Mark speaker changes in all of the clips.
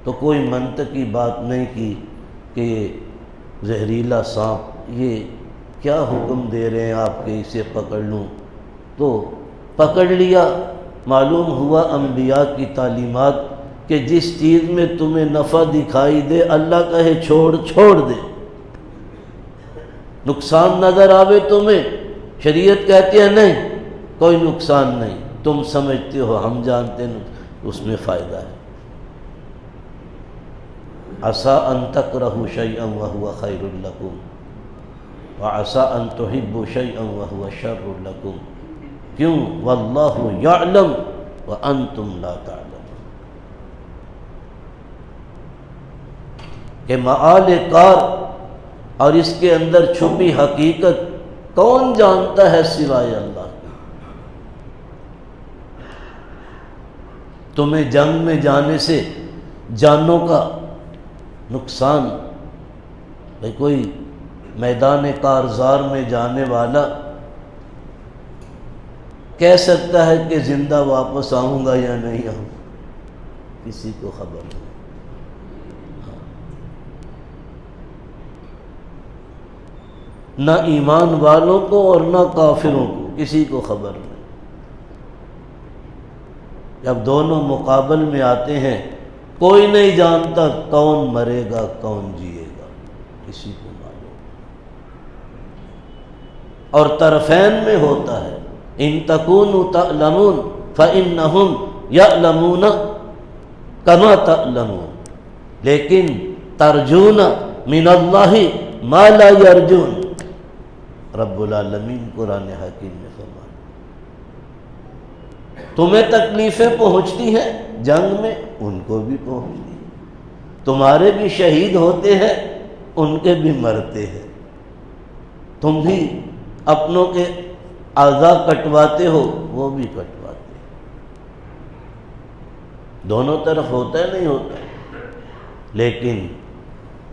Speaker 1: تو کوئی منطقی بات نہیں کی کہ یہ زہریلا سانپ، یہ کیا حکم دے رہے ہیں آپ کہ اسے پکڑ لوں، تو پکڑ لیا۔ معلوم ہوا انبیاء کی تعلیمات کہ جس چیز میں تمہیں نفع دکھائی دے اللہ کہے چھوڑ دے، نقصان نظر آوے تمہیں، شریعت کہتی ہے نہیں کوئی نقصان نہیں، تم سمجھتے ہو ہم جانتے ہیں اس میں فائدہ ہے۔ عسیٰ ان تکرہوا شیئا وہو خیر لکم وعسیٰ ان تحبوا شیئا وہو شر لکم، کیوں؟ واللہ یعلم وانتم لا تعلمون، کہ مآل کار اور اس کے اندر چھپی حقیقت کون جانتا ہے سوائے اللہ کے۔ تمہیں جنگ میں جانے سے جانوں کا نقصان، بھئی کوئی میدان کارزار میں جانے والا کہہ سکتا ہے کہ زندہ واپس آؤں گا یا نہیں آؤں، کسی کو خبر نہیں۔ نہ ایمان والوں کو اور نہ کافروں کو، کسی کو خبر نہیں۔ جب دونوں مقابل میں آتے ہیں کوئی نہیں جانتا کون مرے گا کون جیے گا، کسی کو معلوم۔ اور طرفین میں ہوتا ہے، ان تکونوا تعلمون فإنہم یعلمون کما تعلمون، لیکن ترجون من اللہ ما لا یرجون، رب العالمین قرآن حکیم میں فرمایا تمہیں تکلیفیں پہنچتی ہیں جنگ میں، ان کو بھی پہنچتی ہیں، تمہارے بھی شہید ہوتے ہیں ان کے بھی مرتے ہیں، تم بھی اپنوں کے اعضاء کٹواتے ہو وہ بھی کٹواتے ہیں، دونوں طرف ہوتا ہے نہیں ہوتا، لیکن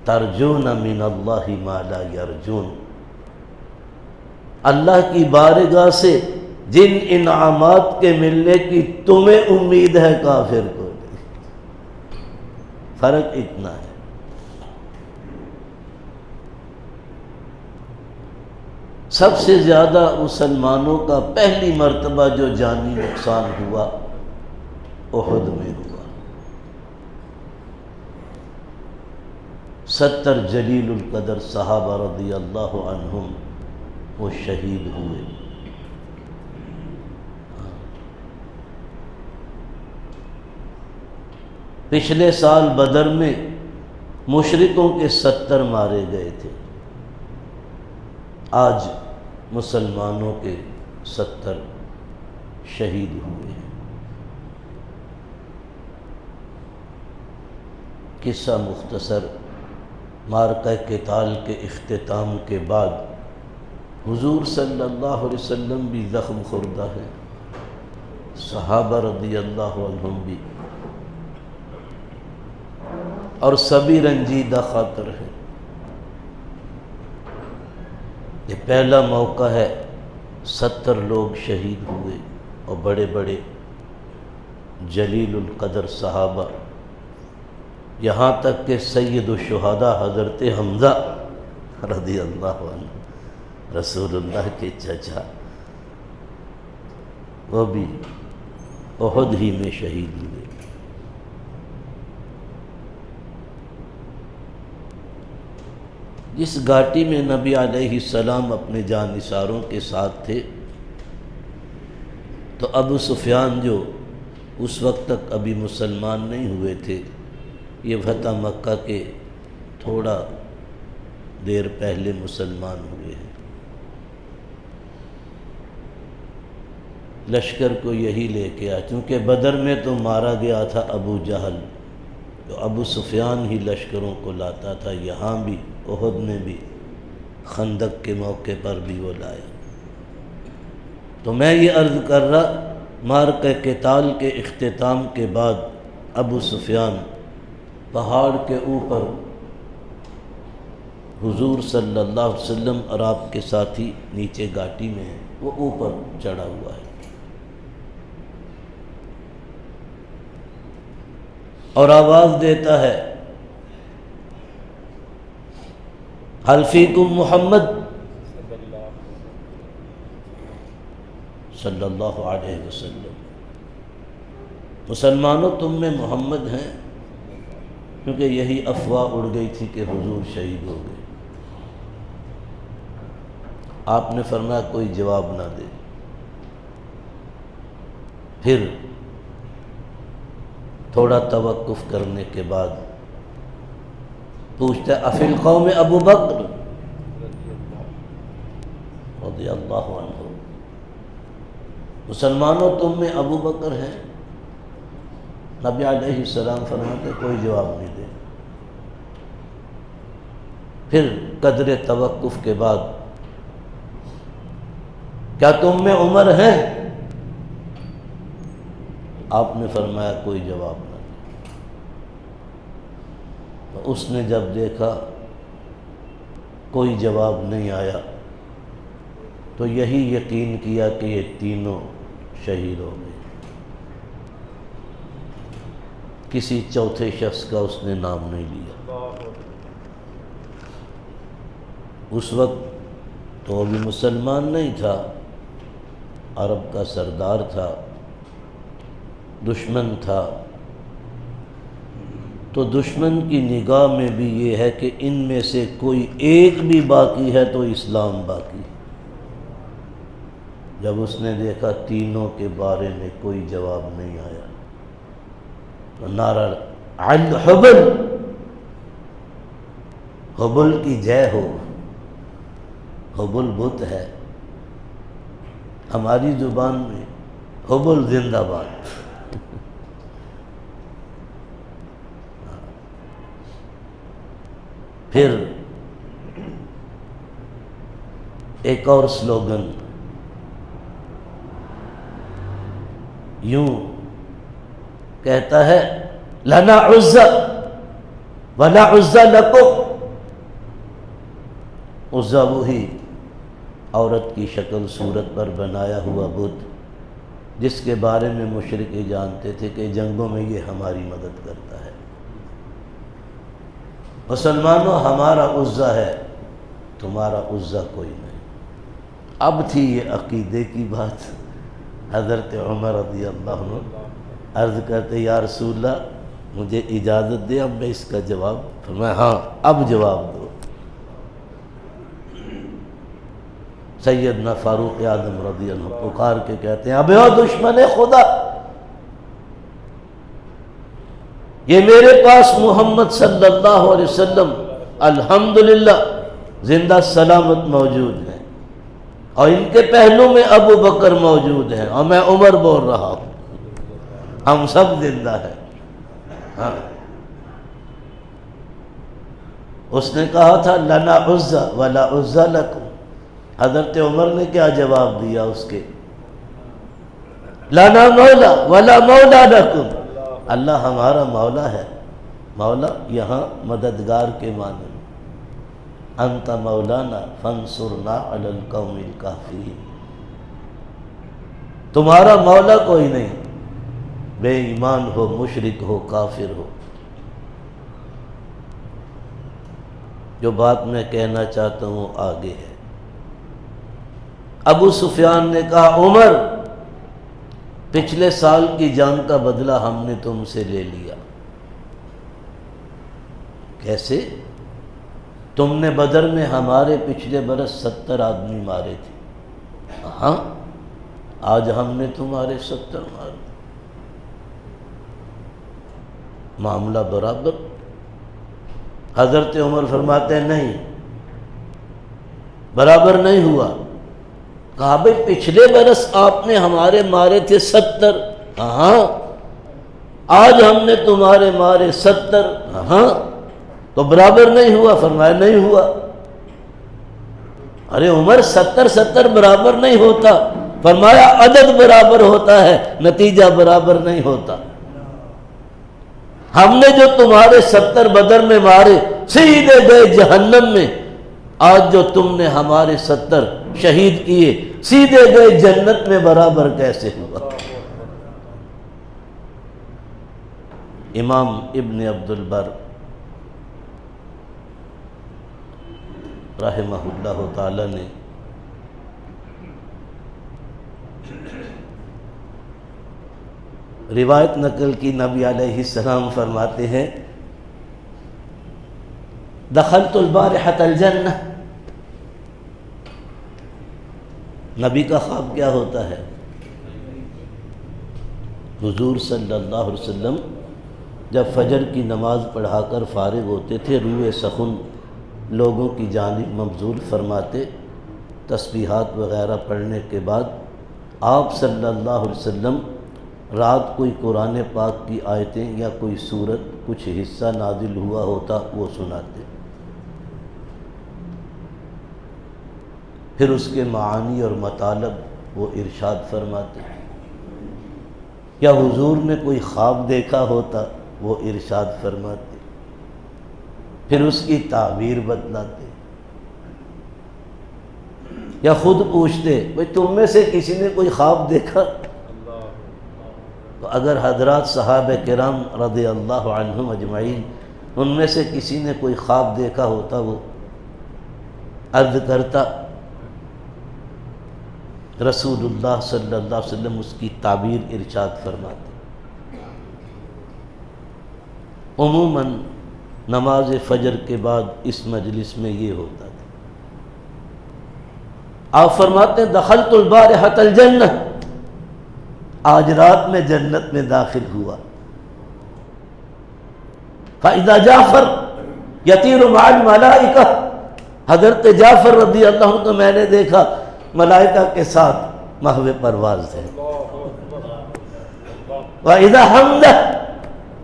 Speaker 1: ترجون من اللہ ما لا یرجون، اللہ کی بارگاہ سے جن انعامات کے ملنے کی تمہیں امید ہے کافر کو نہیں، فرق اتنا ہے۔ سب سے زیادہ مسلمانوں کا پہلی مرتبہ جو جانی نقصان ہوا احد میں ہوا، 70 جلیل القدر صحابہ رضی اللہ عنہم وہ شہید ہوئے۔ پچھلے سال بدر میں مشرکوں کے 70 مارے گئے تھے، آج مسلمانوں کے 70 شہید ہوئے ہیں۔ قصہ مختصر، معرکہ قتال کے اختتام کے بعد حضور صلی اللہ علیہ وسلم بھی زخم خوردہ ہے، صحابہ رضی اللہ عنہم بھی، اور سبھی رنجیدہ خاطر ہیں۔ یہ پہلا موقع ہے، 70 لوگ شہید ہوئے اور بڑے بڑے جلیل القدر صحابہ، یہاں تک کہ سید الشہداء حضرت حمزہ رضی اللہ عنہ رسول اللہ کے چچا، وہ بھی احد ہی میں شہید ہوئے۔ جس گھاٹی میں نبی علیہ السلام اپنے جانثاروں کے ساتھ تھے، تو ابو سفیان جو اس وقت تک ابھی مسلمان نہیں ہوئے تھے، یہ فتح مکہ کے تھوڑا دیر پہلے مسلمان ہوئے ہیں۔ لشکر کو یہی لے کے آیا، کیونکہ بدر میں تو مارا گیا تھا ابو جہل، تو ابو سفیان ہی لشکروں کو لاتا تھا، یہاں بھی احد میں بھی، خندق کے موقع پر بھی وہ لایا۔ تو میں یہ عرض کر رہا، معرکہ قتال کے اختتام کے بعد ابو سفیان پہاڑ کے اوپر حضور صلی اللہ علیہ وسلم اور آپ کے ساتھی نیچے گھاٹی میں ہیں، وہ اوپر چڑھا ہوا ہے۔ اور آواز دیتا ہے حل فیکم محمد صلی اللہ علیہ وسلم، مسلمانوں تم میں محمد ہیں؟ کیونکہ یہی افواہ اڑ گئی تھی کہ حضور شہید ہو گئے۔ آپ نے فرمایا کوئی جواب نہ دے۔ پھر تھوڑا توقف کرنے کے بعد پوچھتا ہے افی القوم ابو بکر رضی اللہ عنہ، مسلمانوں تم میں ابو بکر ہیں؟ نبی علیہ السلام فرماتے کوئی جواب نہیں دے۔ پھر قدر توقف کے بعد کیا تم میں عمر ہے؟ آپ نے فرمایا کوئی جواب نہ دے۔ تو اس نے جب دیکھا کوئی جواب نہیں آیا تو یہی یقین کیا کہ یہ تینوں شہید ہو گئے۔ کسی چوتھے شخص کا اس نے نام نہیں لیا۔ اس وقت تو وہ بھی مسلمان نہیں تھا، عرب کا سردار تھا، دشمن تھا، تو دشمن کی نگاہ میں بھی یہ ہے کہ ان میں سے کوئی ایک بھی باقی ہے تو اسلام باقی۔ جب اس نے دیکھا تینوں کے بارے میں کوئی جواب نہیں آیا تو نعرہ الحبل، حبل کی جے ہو۔ حبل بت ہے، ہماری زبان میں حبل زندہ باد۔ پھر ایک اور سلوگن یوں کہتا ہے لنا عزا ولا عزا لکم۔ عزا وہی عورت کی شکل صورت پر بنایا ہوا بت جس کے بارے میں مشرک یہ جانتے تھے کہ جنگوں میں یہ ہماری مدد کرتا ہے۔ مسلمانوں ہمارا عزا ہے، تمہارا عزا کوئی نہیں۔ اب تھی یہ عقیدے کی بات۔ حضرت عمر رضی اللہ عنہ عرض کرتے یا رسول اللہ مجھے اجازت دے اب میں اس کا جواب۔ فرمایا ہاں اب جواب دو۔ سیدنا فاروق اعظم رضی اللہ عنہ پکار کے کہتے ہیں ابے او دشمن خدا، یہ میرے پاس محمد صلی اللہ علیہ وسلم الحمدللہ زندہ سلامت موجود ہیں، اور ان کے پہلو میں ابو بکر موجود ہیں، اور میں عمر بول رہا ہوں، ہم سب زندہ ہیں۔ ہاں اس نے کہا تھا لنا عزا ولا عزا لکم۔ حضرت عمر نے کیا جواب دیا اس کے؟ لنا مولا ولا مولا لکم۔ اللہ ہمارا مولا ہے۔ مولا یہاں مددگار کے معنی میں، انت مولانا فانصرنا علی القوم الکافرین، تمہارا مولا کوئی نہیں، بے ایمان ہو، مشرک ہو، کافر ہو۔ جو بات میں کہنا چاہتا ہوں آگے ہے۔ ابو سفیان نے کہا عمر پچھلے سال کی جان کا بدلہ ہم نے تم سے لے لیا۔ کیسے؟ تم نے بدر میں ہمارے پچھلے برس 70 آدمی مارے تھے، ہاں آج ہم نے تمہارے 70 مارے۔ معاملہ برابر۔ حضرت عمر فرماتے ہیں نہیں برابر نہیں ہوا۔ کہا بھئی پچھلے برس آپ نے ہمارے مارے تھے 70، ہاں آج ہم نے تمہارے مارے 70، ہاں تو برابر نہیں ہوا؟ فرمایا نہیں ہوا۔ ارے عمر 70 برابر نہیں ہوتا، فرمایا عدد برابر ہوتا ہے، نتیجہ برابر نہیں ہوتا۔ ہم نے جو تمہارے 70 بدر میں مارے سیدھے گئے جہنم میں، آج جو تم نے ہمارے 70 شہید کیے سیدھے گئے جنت میں، برابر کیسے ہوا؟ امام ابن عبد البر رحمہ اللہ تعالی نے روایت نقل کی، نبی علیہ السلام فرماتے ہیں دخلت البارحۃ الجنہ. نبی کا خواب کیا ہوتا ہے؟ حضور صلی اللہ علیہ وسلم جب فجر کی نماز پڑھا کر فارغ ہوتے تھے، روح سخن لوگوں کی جانب مبذول فرماتے، تسبیحات وغیرہ پڑھنے کے بعد آپ صلی اللہ علیہ وسلم رات کوئی قرآن پاک کی آیتیں یا کوئی سورت کچھ حصہ نازل ہوا ہوتا وہ سناتے، پھر اس کے معانی اور مطالب وہ ارشاد فرماتے، یا حضور نے کوئی خواب دیکھا ہوتا وہ ارشاد فرماتے، پھر اس کی تعبیر بتلاتے، یا خود پوچھتے بھئی تم میں سے کسی نے کوئی خواب دیکھا؟ تو اگر حضرات صحابہ کرام رضی اللہ عنہم اجمعین ان میں سے کسی نے کوئی خواب دیکھا ہوتا وہ عرض کرتا، رسول اللہ صلی اللہ علیہ وسلم اس کی تعبیر ارشاد فرماتے۔ عموماً نماز فجر کے بعد اس مجلس میں یہ ہوتا تھا۔ آپ فرماتے ہیں دخلت البارحۃ الجنہ، آج رات میں جنت میں داخل ہوا۔ فإذا جعفر یطیر مع الملائکہ، حضرت جعفر رضی اللہ عنہ کو میں نے دیکھا ملائکہ کے ساتھ محو پرواز ہے۔ وإذا حمزہ،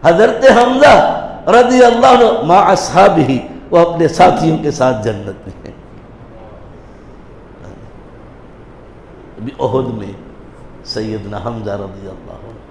Speaker 1: حضرت حمزہ رضی اللہ عنہ مع اصحابہ، وہ اپنے ساتھیوں کے ساتھ جنت میں ہیں۔ ابھی احد میں سیدنا حمزہ رضی اللہ عنہ